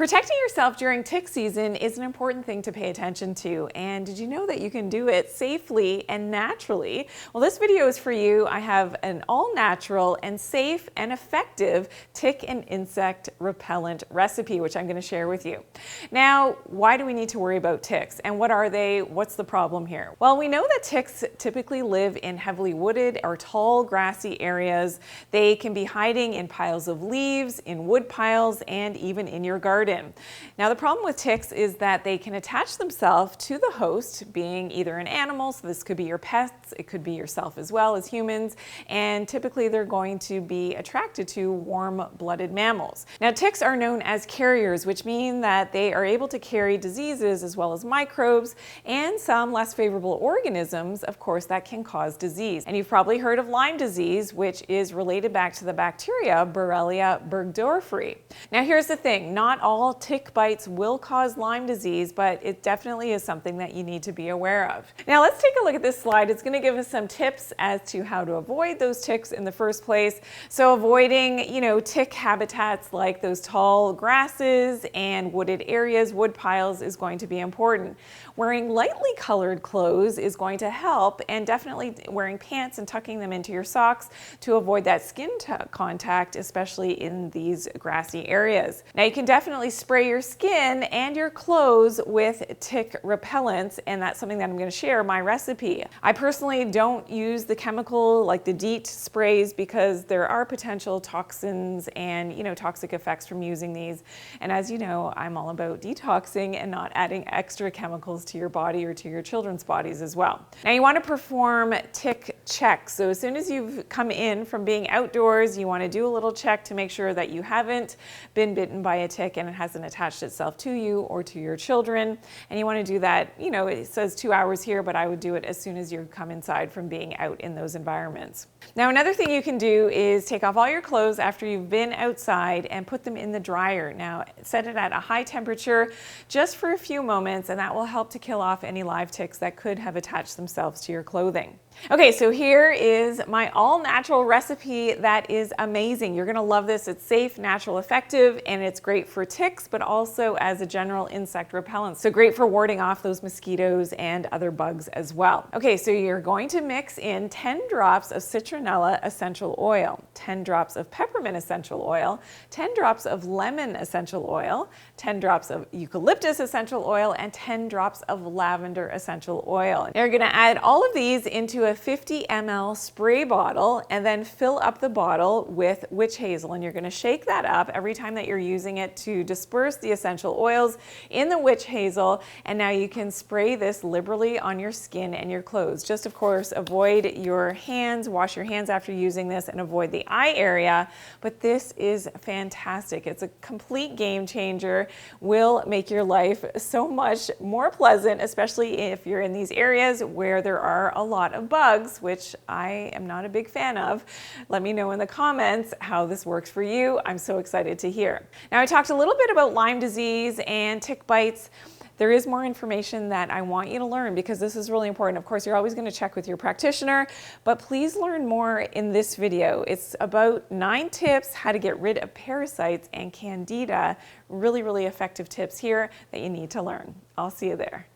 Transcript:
Protecting yourself during tick season is an important thing to pay attention to. And did you know that you can do it safely and naturally? Well, this video is for you. I have an all-natural and safe and effective tick and insect repellent recipe, which I'm going to share with you. Now, why do we need to worry about ticks? And what are they? What's the problem here? Well, we know that ticks typically live in heavily wooded or tall grassy areas. They can be hiding in piles of leaves, in wood piles, and even in your garden. Now, the problem with ticks is that they can attach themselves to the host, being either an animal, so this could be your pets, it could be yourself as well as humans, and typically they're going to be attracted to warm-blooded mammals. Now, ticks are known as carriers, which mean that they are able to carry diseases as well as microbes and some less favorable organisms, of course, that can cause disease. And you've probably heard of Lyme disease, which is related back to the bacteria Borrelia burgdorferi. Now, here's the thing, not all tick bites will cause Lyme disease, but it definitely is something that you need to be aware of. Now, let's take a look at this slide. It's going to give us some tips as to how to avoid those ticks in the first place. So avoiding, tick habitats like those tall grasses and wooded areas, wood piles is going to be important. Wearing lightly colored clothes is going to help, and definitely wearing pants and tucking them into your socks to avoid that skin contact, especially in these grassy areas. Now, you can definitely spray your skin and your clothes with tick repellents, and that's something that I'm going to share my recipe. I personally don't use the chemical like the DEET sprays because there are potential toxins and toxic effects from using these. And as you know, I'm all about detoxing and not adding extra chemicals to your body or to your children's bodies as well. Now, you want to perform tick checks. So as soon as you've come in from being outdoors, you want to do a little check to make sure that you haven't been bitten by a tick and it hasn't attached itself to you or to your children. And you want to do that, it says 2 hours here, but I would do it as soon as you come inside from being out in those environments. Now, another thing you can do is take off all your clothes after you've been outside and put them in the dryer. Now, set it at a high temperature just for a few moments, and that will help to kill off any live ticks that could have attached themselves to your clothing. Okay, so here is my all-natural recipe that is amazing. You're gonna love this. It's safe, natural, effective, and it's great for ticks, but also as a general insect repellent. So great for warding off those mosquitoes and other bugs as well. Okay, so you're going to mix in 10 drops of citronella essential oil, 10 drops of peppermint essential oil, 10 drops of lemon essential oil, 10 drops of eucalyptus essential oil, and 10 drops of lavender essential oil. And you're gonna add all of these into a 50 ml spray bottle and then fill up the bottle with witch hazel, and you're going to shake that up every time that you're using it to disperse the essential oils in the witch hazel. And now you can spray this liberally on your skin and your clothes. Just of course avoid your hands, wash your hands after using this, and avoid the eye area, but this is fantastic. It's a complete game changer, will make your life so much more pleasant, especially if you're in these areas where there are a lot of bugs, which I am not a big fan of. Let me know in the comments how this works for you. I'm so excited to hear. Now, I talked a little bit about Lyme disease and tick bites. There is more information that I want you to learn because this is really important. Of course, you're always going to check with your practitioner, but please learn more in this video. It's about 9 tips how to get rid of parasites and candida. Really, really effective tips here that you need to learn. I'll see you there.